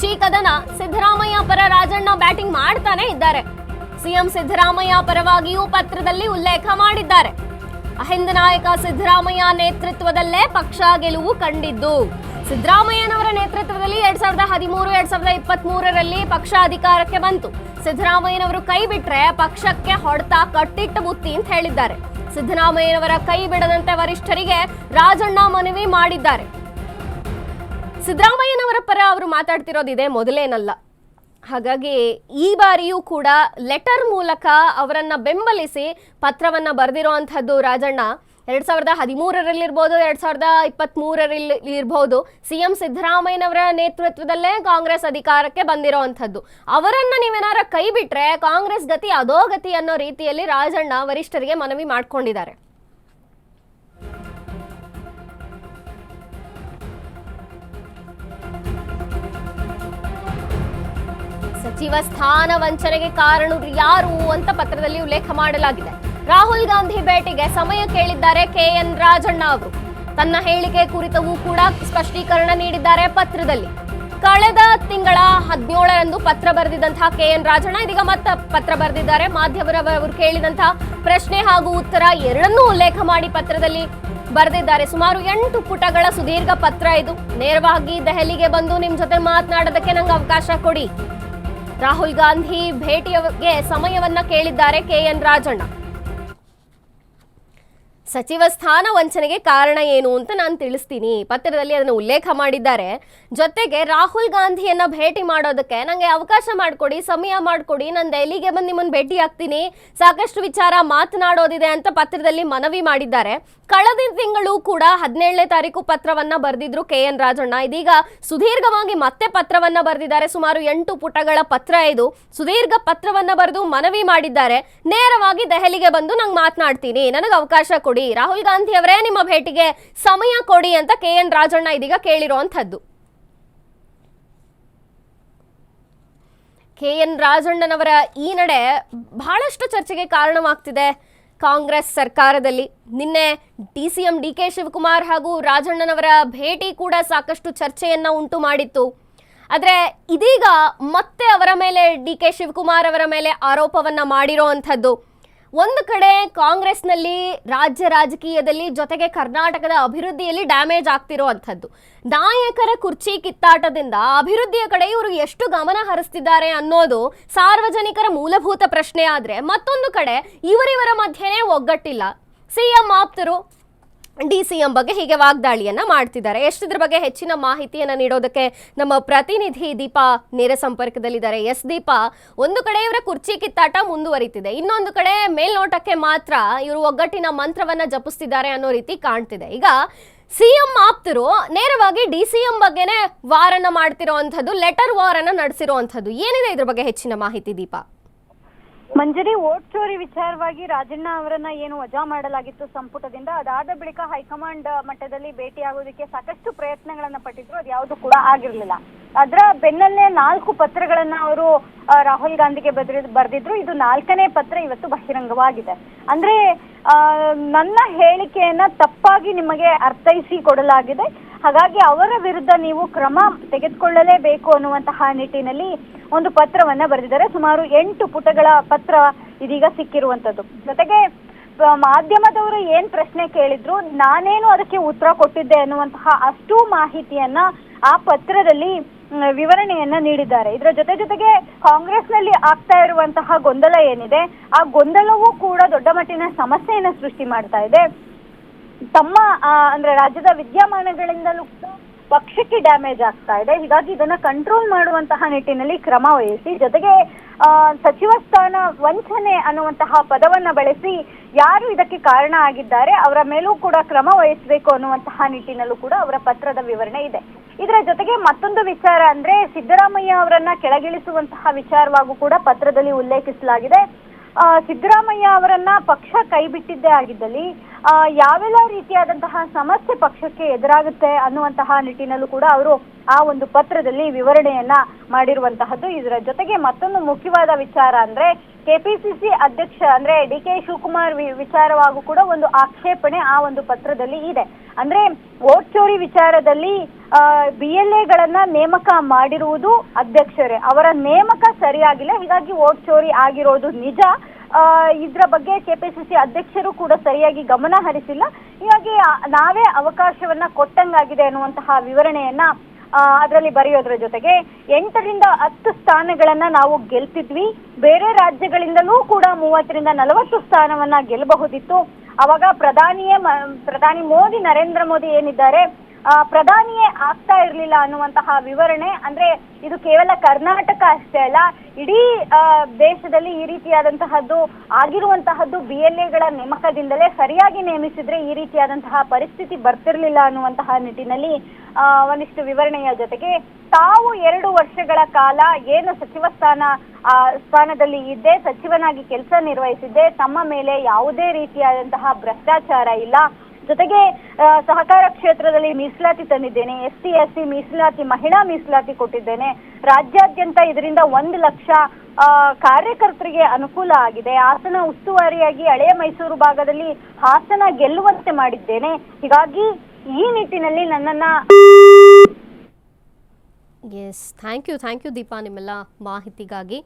ಕುರ್ಚಿ ಕದನ ಸಿದ್ದರಾಮಯ್ಯ ಪರ ರಾಜಣ್ಣ ಬ್ಯಾಟಿಂಗ್ ಮಾಡ್ತಾನೆ ಇದ್ದಾರೆ. ಸಿಎಂ ಸಿದ್ದರಾಮಯ್ಯ ಪರವಾಗಿಯೂ ಪತ್ರದಲ್ಲಿ ಉಲ್ಲೇಖ ಮಾಡಿದ್ದಾರೆ. ಅಹಿಂದ ನಾಯಕ ಸಿದ್ದರಾಮಯ್ಯ ನೇತೃತ್ವದಲ್ಲೇ ಪಕ್ಷ ಗೆಲುವು ಕಂಡಿದ್ದು. ಸಿದ್ದರಾಮಯ್ಯನವರ ನೇತೃತ್ವದಲ್ಲಿ 2013-2023ರಲ್ಲಿ ಪಕ್ಷ ಅಧಿಕಾರಕ್ಕೆ ಬಂತು. ಸಿದ್ದರಾಮಯ್ಯನವರು ಕೈ ಬಿಟ್ರೆ ಪಕ್ಷಕ್ಕೆ ಹೊಡೆತ ಕಟ್ಟಿಟ್ಟ ಬುತ್ತಿ ಅಂತ ಹೇಳಿದ್ದಾರೆ. ಸಿದ್ದರಾಮಯ್ಯನವರ ಕೈ ಬಿಡದಂತೆ ವರಿಷ್ಠರಿಗೆ ರಾಜಣ್ಣ ಮನವಿ ಮಾಡಿದ್ದಾರೆ. ಸಿದ್ದರಾಮಯ್ಯನವರ ಪರ ಅವರು ಮಾತಾಡ್ತಿರೋದಿದೆ ಮೊದಲೇನಲ್ಲ. ಹಾಗಾಗಿ ಈ ಬಾರಿಯೂ ಕೂಡ ಲೆಟರ್ ಮೂಲಕ ಅವರನ್ನ ಬೆಂಬಲಿಸಿ ಪತ್ರವನ್ನ ಬರೆದಿರುವಂಥದ್ದು ರಾಜಣ್ಣ. 2013ರಲ್ಲಿರ್ಬೋದು, 2023ರಲ್ಲಿ ಇರ್ಬೋದು, ಸಿಎಂ ಸಿದ್ದರಾಮಯ್ಯನವರ ನೇತೃತ್ವದಲ್ಲೇ ಕಾಂಗ್ರೆಸ್ ಅಧಿಕಾರಕ್ಕೆ ಬಂದಿರೋವಂಥದ್ದು. ಅವರನ್ನ ನೀವೇನಾರ ಕೈ ಬಿಟ್ರೆ ಕಾಂಗ್ರೆಸ್ ಗತಿ ಅದೋ ಗತಿ ಅನ್ನೋ ರೀತಿಯಲ್ಲಿ ರಾಜಣ್ಣ ವರಿಷ್ಠರಿಗೆ ಮನವಿ ಮಾಡ್ಕೊಂಡಿದ್ದಾರೆ. ಸಚಿವ ಸ್ಥಾನ ವಂಚನೆಗೆ ಕಾರಣರು ಯಾರು ಅಂತ ಪತ್ರದಲ್ಲಿ ಉಲ್ಲೇಖ ಮಾಡಲಾಗಿದೆ. ರಾಹುಲ್ ಗಾಂಧಿ ಭೇಟಿಗೆ ಸಮಯ ಕೇಳಿದ್ದಾರೆ KN ರಾಜಣ್ಣ ಅವರು. ತನ್ನ ಹೇಳಿಕೆ ಕುರಿತವೂ ಕೂಡ ಸ್ಪಷ್ಟೀಕರಣ ನೀಡಿದ್ದಾರೆ ಪತ್ರದಲ್ಲಿ. ಕಳೆದ ತಿಂಗಳ 17ರಂದು ಪತ್ರ ಬರೆದಿದ್ದಂತಹ KN ರಾಜಣ್ಣ ಇದೀಗ ಮತ್ತೆ ಪತ್ರ ಬರೆದಿದ್ದಾರೆ. ಮಾಧ್ಯಮದವರು ಕೇಳಿದಂತಹ ಪ್ರಶ್ನೆ ಹಾಗೂ ಉತ್ತರ ಎರಡನ್ನೂ ಉಲ್ಲೇಖ ಮಾಡಿ ಪತ್ರದಲ್ಲಿ ಬರೆದಿದ್ದಾರೆ. ಸುಮಾರು 8 ಪುಟಗಳ ಸುದೀರ್ಘ ಪತ್ರ ಇದು. ನೇರವಾಗಿ ದೆಹಲಿಗೆ ಬಂದು ನಿಮ್ ಜೊತೆ ಮಾತನಾಡೋದಕ್ಕೆ ನಂಗೆ ಅವಕಾಶ ಕೊಡಿ. ರಾಹುಲ್ ಗಾಂಧಿ ಭೇಟಿಗೆ ಸಮಯವನ್ನ ಕೇಳಿದ್ದಾರೆ KN ರಾಜಣ್ಣ. ಸಚಿವ ಸ್ಥಾನ ವಂಚನೆಗೆ ಕಾರಣ ಏನು ಅಂತ ನಾನು ತಿಳಿಸ್ತೀನಿ. ಪತ್ರದಲ್ಲಿ ಅದನ್ನು ಉಲ್ಲೇಖ ಮಾಡಿದ್ದಾರೆ. ಜೊತೆಗೆ ರಾಹುಲ್ ಗಾಂಧಿಯನ್ನ ಭೇಟಿ ಮಾಡೋದಕ್ಕೆ ನನಗೆ ಅವಕಾಶ ಮಾಡಿಕೊಡಿ, ಸಮಯ ಮಾಡಿಕೊಡಿ, ನಾನು ದೆಹಲಿಗೆ ಬಂದು ನಿಮ್ಮನ್ನು ಭೇಟಿ ಆಗ್ತೀನಿ, ಸಾಕಷ್ಟು ವಿಚಾರ ಮಾತನಾಡೋದಿದೆ ಅಂತ ಪತ್ರದಲ್ಲಿ ಮನವಿ ಮಾಡಿದ್ದಾರೆ. ಕಳೆದ ತಿಂಗಳು ಕೂಡ 17ನೇ ತಾರೀಕು ಪತ್ರವನ್ನ ಬರೆದಿದ್ರು KN ರಾಜಣ್ಣ. ಇದೀಗ ಸುದೀರ್ಘವಾಗಿ ಮತ್ತೆ ಪತ್ರವನ್ನ ಬರೆದಿದ್ದಾರೆ. ಸುಮಾರು 8 ಪುಟಗಳ ಪತ್ರ ಇದು. ಸುದೀರ್ಘ ಪತ್ರವನ್ನ ಬರೆದು ಮನವಿ ಮಾಡಿದ್ದಾರೆ. ನೇರವಾಗಿ ದೆಹಲಿಗೆ ಬಂದು ನಂಗೆ ಮಾತನಾಡ್ತೀನಿ, ನನಗೆ ಅವಕಾಶ ಕೊಡಿ, ರಾಹುಲ್ ಗಾಂಧಿ ಅವರೇ ನಿಮ್ಮ ಭೇಟಿಗೆ ಸಮಯ ಕೊಡಿ ಅಂತ KN ರಾಜಣ್ಣ ಇದೀಗ ಕೇಳಿರುವಂತದ್ದು. KN ರಾಜಣ್ಣನವರ ಈ ನಡೆ ಬಹಳಷ್ಟು ಚರ್ಚೆಗೆ ಕಾರಣವಾಗ್ತಿದೆ ಕಾಂಗ್ರೆಸ್ ಸರ್ಕಾರದಲ್ಲಿ. ನಿನ್ನೆ DCM DK ಶಿವಕುಮಾರ್ ಹಾಗೂ ರಾಜಣ್ಣನವರ ಭೇಟಿ ಕೂಡ ಸಾಕಷ್ಟು ಚರ್ಚೆಯನ್ನ ಉಂಟು ಮಾಡಿತ್ತು. ಆದರೆ ಇದೀಗ ಮತ್ತೆ ಅವರ ಮೇಲೆ DK ಶಿವಕುಮಾರ್ ಅವರ ಮೇಲೆ ಆರೋಪವನ್ನ ಮಾಡಿರೋವಂಥದ್ದು. ಒಂದು ಕಡೆ ಕಾಂಗ್ರೆಸ್ನಲ್ಲಿ ರಾಜ್ಯ ರಾಜಕೀಯದಲ್ಲಿ ಜೊತೆಗೆ ಕರ್ನಾಟಕದ ಅಭಿವೃದ್ಧಿಯಲ್ಲಿ ಡ್ಯಾಮೇಜ್ ಆಗ್ತಿರೋವಂಥದ್ದು. ನಾಯಕರ ಕುರ್ಚಿ ಕಿತ್ತಾಟದಿಂದ ಅಭಿವೃದ್ಧಿಯ ಕಡೆ ಇವರು ಎಷ್ಟು ಗಮನ ಹರಿಸ್ತಿದ್ದಾರೆ ಅನ್ನೋದು ಸಾರ್ವಜನಿಕರ ಮೂಲಭೂತ ಪ್ರಶ್ನೆ. ಆದರೆ ಮತ್ತೊಂದು ಕಡೆ ಇವರಿವರ ಮಧ್ಯೆನೇ ಒಗ್ಗಟ್ಟಿಲ್ಲ. CM ಆಪ್ತರು DCM ಬಗ್ಗೆ ಹೀಗೆ ವಾಗ್ದಾಳಿಯನ್ನ ಮಾಡ್ತಿದ್ದಾರೆ. ಎಷ್ಟಿದ್ರ ಬಗ್ಗೆ ಹೆಚ್ಚಿನ ಮಾಹಿತಿಯನ್ನ ನೀಡೋದಕ್ಕೆ ನಮ್ಮ ಪ್ರತಿನಿಧಿ ದೀಪಾ ನೇರ ಸಂಪರ್ಕದಲ್ಲಿದ್ದಾರೆ. ಎಸ್ ದೀಪಾ, ಒಂದು ಕಡೆ ಇವರ ಕುರ್ಚಿ ಕಿತ್ತಾಟ ಮುಂದುವರಿತಿದೆ, ಇನ್ನೊಂದು ಕಡೆ ಮೇಲ್ನೋಟಕ್ಕೆ ಮಾತ್ರ ಇವರು ಒಗ್ಗಟ್ಟಿನ ಮಂತ್ರವನ್ನ ಜಪಿಸ್ತಿದ್ದಾರೆ ಅನ್ನೋ ರೀತಿ ಕಾಣ್ತಿದೆ. ಈಗ CM ಆಪ್ತರು ನೇರವಾಗಿ DCM ಬಗ್ಗೆನೇ ವಾರನ್ನ ಮಾಡ್ತಿರೋವಂಥದ್ದು, ಲೆಟರ್ ವಾರನ್ನ ನಡೆಸಿರುವಂಥದ್ದು. ಏನಿದೆ ಇದ್ರ ಬಗ್ಗೆ ಹೆಚ್ಚಿನ ಮಾಹಿತಿ ದೀಪಾ? ಮಂಜರಿ, ವೋಟ್ ಚೋರಿ ವಿಚಾರವಾಗಿ ರಾಜಣ್ಣ ಅವರನ್ನ ಏನು ವಜಾ ಮಾಡಲಾಗಿತ್ತು ಸಂಪುಟದಿಂದ, ಅದಾದ ಬಳಿಕ ಹೈಕಮಾಂಡ್ ಮಟ್ಟದಲ್ಲಿ ಭೇಟಿಯಾಗೋದಕ್ಕೆ ಸಾಕಷ್ಟು ಪ್ರಯತ್ನಗಳನ್ನ ಪಟ್ಟಿದ್ರು, ಅದು ಯಾವುದು ಕೂಡ ಆಗಿರ್ಲಿಲ್ಲ. ಅದರ ಬೆನ್ನಲ್ಲೇ 4 ಪತ್ರಗಳನ್ನ ಅವರು ರಾಹುಲ್ ಗಾಂಧಿಗೆ ಬರೆದಿದ್ರು. ಇದು 4ನೇ ಪತ್ರ ಇವತ್ತು ಬಹಿರಂಗವಾಗಿದೆ. ಅಂದ್ರೆ ನನ್ನ ಹೇಳಿಕೆಯನ್ನ ತಪ್ಪಾಗಿ ನಿಮಗೆ ಅರ್ಥೈಸಿ ಕೊಡಲಾಗಿದೆ, ಹಾಗಾಗಿ ಅವರ ವಿರುದ್ಧ ನೀವು ಕ್ರಮ ತೆಗೆದುಕೊಳ್ಳಲೇಬೇಕು ಅನ್ನುವಂತಹ ನಿಟ್ಟಿನಲ್ಲಿ ಒಂದು ಪತ್ರವನ್ನ ಬರೆದಿದ್ದಾರೆ. ಸುಮಾರು 8 ಪುಟಗಳ ಪತ್ರ ಇದೀಗ ಸಿಕ್ಕಿರುವಂತದ್ದು. ಜೊತೆಗೆ ಮಾಧ್ಯಮದವರು ಏನ್ ಪ್ರಶ್ನೆ ಕೇಳಿದ್ರು, ನಾನೇನು ಅದಕ್ಕೆ ಉತ್ತರ ಕೊಟ್ಟಿದ್ದೆ ಅನ್ನುವಂತಹ ಅಷ್ಟೂ ಮಾಹಿತಿಯನ್ನ ಆ ಪತ್ರದಲ್ಲಿ ವಿವರಣೆಯನ್ನ ನೀಡಿದ್ದಾರೆ. ಇದರ ಜೊತೆಗೆ ಕಾಂಗ್ರೆಸ್ನಲ್ಲಿ ಆಗ್ತಾ ಇರುವಂತಹ ಗೊಂದಲ ಏನಿದೆ, ಆ ಗೊಂದಲವೂ ಕೂಡ ದೊಡ್ಡ ಮಟ್ಟಿನ ಸಮಸ್ಯೆಯನ್ನ ಸೃಷ್ಟಿ ಮಾಡ್ತಾ ಇದೆ. ತಮ್ಮ ಅಂದ್ರೆ ರಾಜ್ಯದ ವಿದ್ಯಮಾನಗಳಿಂದಲೂ ಪಕ್ಷಕ್ಕೆ ಡ್ಯಾಮೇಜ್ ಆಗ್ತಾ ಇದೆ. ಹೀಗಾಗಿ ಇದನ್ನ ಕಂಟ್ರೋಲ್ ಮಾಡುವಂತಹ ನಿಟ್ಟಿನಲ್ಲಿ ಕ್ರಮ ವಹಿಸಿ, ಜೊತೆಗೆ ಸಚಿವ ಸ್ಥಾನ ವಂಚನೆ ಅನ್ನುವಂತಹ ಪದವನ್ನ ಬಳಸಿ ಯಾರು ಇದಕ್ಕೆ ಕಾರಣ ಆಗಿದ್ದಾರೆ ಅವರ ಮೇಲೂ ಕೂಡ ಕ್ರಮ ವಹಿಸಬೇಕು ಅನ್ನುವಂತಹ ನಿಟ್ಟಿನಲ್ಲೂ ಕೂಡ ಅವರ ಪತ್ರದ ವಿವರಣೆ ಇದೆ. ಇದರ ಜೊತೆಗೆ ಮತ್ತೊಂದು ವಿಚಾರ ಅಂದ್ರೆ ಸಿದ್ದರಾಮಯ್ಯ ಅವರನ್ನ ಕೆಳಗಿಳಿಸುವಂತಹ ವಿಚಾರವಾಗೂ ಕೂಡ ಪತ್ರದಲ್ಲಿ ಉಲ್ಲೇಖಿಸಲಾಗಿದೆ. ಸಿದ್ದರಾಮಯ್ಯ ಅವರನ್ನ ಪಕ್ಷ ಕೈ ಬಿಟ್ಟಿದ್ದೇ ಆಗಿದ್ದಲ್ಲಿ ಯಾವೆಲ್ಲ ರೀತಿಯಾದಂತಹ ಸಮಸ್ಯೆ ಪಕ್ಷಕ್ಕೆ ಎದುರಾಗುತ್ತೆ ಅನ್ನುವಂತಹ ನಿಟ್ಟಿನಲ್ಲೂ ಕೂಡ ಅವರು ಆ ಒಂದು ಪತ್ರದಲ್ಲಿ ವಿವರಣೆಯನ್ನ ಮಾಡಿರುವಂತಹದ್ದು. ಇದರ ಜೊತೆಗೆ ಮತ್ತೊಂದು ಮುಖ್ಯವಾದ ವಿಚಾರ ಅಂದ್ರೆ ಕೆಪಿಸಿಸಿ ಅಧ್ಯಕ್ಷ ಅಂದ್ರೆ DK ಶಿವಕುಮಾರ್ ವಿಚಾರವಾಗೂ ಕೂಡ ಒಂದು ಆಕ್ಷೇಪಣೆ ಆ ಒಂದು ಪತ್ರದಲ್ಲಿ ಇದೆ. ಅಂದ್ರೆ ವೋಟ್ ಚೋರಿ ವಿಚಾರದಲ್ಲಿ BLAಗಳನ್ನ ನೇಮಕ ಮಾಡಿರುವುದು ಅಧ್ಯಕ್ಷರೇ. ಅವರ ನೇಮಕ ಸರಿಯಾಗಿಲ್ಲ, ಹೀಗಾಗಿ ವೋಟ್ ಚೋರಿ ಆಗಿರೋದು ನಿಜ. ಇದ್ರ ಬಗ್ಗೆ KPCC ಅಧ್ಯಕ್ಷರು ಕೂಡ ಸರಿಯಾಗಿ ಗಮನ ಹರಿಸಿಲ್ಲ, ಹೀಗಾಗಿ ನಾವೇ ಅವಕಾಶವನ್ನ ಕೊಟ್ಟಂಗಾಗಿದೆ ಅನ್ನುವಂತಹ ವಿವರಣೆಯನ್ನ ಅದರಲ್ಲಿ ಬರೆಯೋದ್ರ ಜೊತೆಗೆ 8 ರಿಂದ 10 ಸ್ಥಾನಗಳನ್ನ ನಾವು ಗೆಲ್ತಿದ್ವಿ, ಬೇರೆ ರಾಜ್ಯಗಳಿಂದಲೂ ಕೂಡ 30 ರಿಂದ 40 ಸ್ಥಾನವನ್ನ ಗೆಲ್ಲಬಹುದಿತ್ತು. ಅವಾಗ ಪ್ರಧಾನಿ ಮೋದಿ, ನರೇಂದ್ರ ಮೋದಿ ಏನಿದ್ದಾರೆ ಪ್ರಧಾನಿಯೇ ಆಗ್ತಾ ಇರ್ಲಿಲ್ಲ ಅನ್ನುವಂತಹ ವಿವರಣೆ. ಅಂದ್ರೆ ಇದು ಕೇವಲ ಕರ್ನಾಟಕ ಅಷ್ಟೇ ಅಲ್ಲ, ಇಡೀ ದೇಶದಲ್ಲಿ ಈ ರೀತಿಯಾದಂತಹದ್ದು ಆಗಿರುವಂತಹದ್ದು BLAಗಳ ನೇಮಕದಿಂದಲೇ. ಸರಿಯಾಗಿ ನೇಮಿಸಿದ್ರೆ ಈ ರೀತಿಯಾದಂತಹ ಪರಿಸ್ಥಿತಿ ಬರ್ತಿರ್ಲಿಲ್ಲ ಅನ್ನುವಂತಹ ನಿಟ್ಟಿನಲ್ಲಿ ಒಂದಿಷ್ಟು ವಿವರಣೆಯ ಜೊತೆಗೆ ತಾವು 2 ವರ್ಷಗಳ ಕಾಲ ಏನು ಸಚಿವ ಸ್ಥಾನದಲ್ಲಿ ಇದ್ದೆ, ಸಚಿವನಾಗಿ ಕೆಲಸ ನಿರ್ವಹಿಸಿದ್ದೆ, ತಮ್ಮ ಮೇಲೆ ಯಾವುದೇ ರೀತಿಯಾದಂತಹ ಭ್ರಷ್ಟಾಚಾರ ಇಲ್ಲ, ಜೊತೆಗೆ ಸಹಕಾರ ಕ್ಷೇತ್ರದಲ್ಲಿ ಮೀಸಲಾತಿ ತಂದಿದ್ದೇನೆ, SC SC ಮೀಸಲಾತಿ, ಮಹಿಳಾ ಮೀಸಲಾತಿ ಕೊಟ್ಟಿದ್ದೇನೆ, ರಾಜ್ಯಾದ್ಯಂತ ಇದರಿಂದ 1 ಲಕ್ಷ ಕಾರ್ಯಕರ್ತರಿಗೆ ಅನುಕೂಲ ಆಗಿದೆ, ಹಾಸನ ಉಸ್ತುವಾರಿಯಾಗಿ ಹಳೆಯ ಮೈಸೂರು ಭಾಗದಲ್ಲಿ ಹಾಸನ ಗೆಲ್ಲುವಂತೆ ಮಾಡಿದ್ದೇನೆ. ಹೀಗಾಗಿ ಈ ನಿಟ್ಟಿನಲ್ಲಿ ನನ್ನನ್ನ ಥ್ಯಾಂಕ್ ಯು ದೀಪಾ ನಿಮ್ಮೆಲ್ಲ ಮಾಹಿತಿಗಾಗಿ.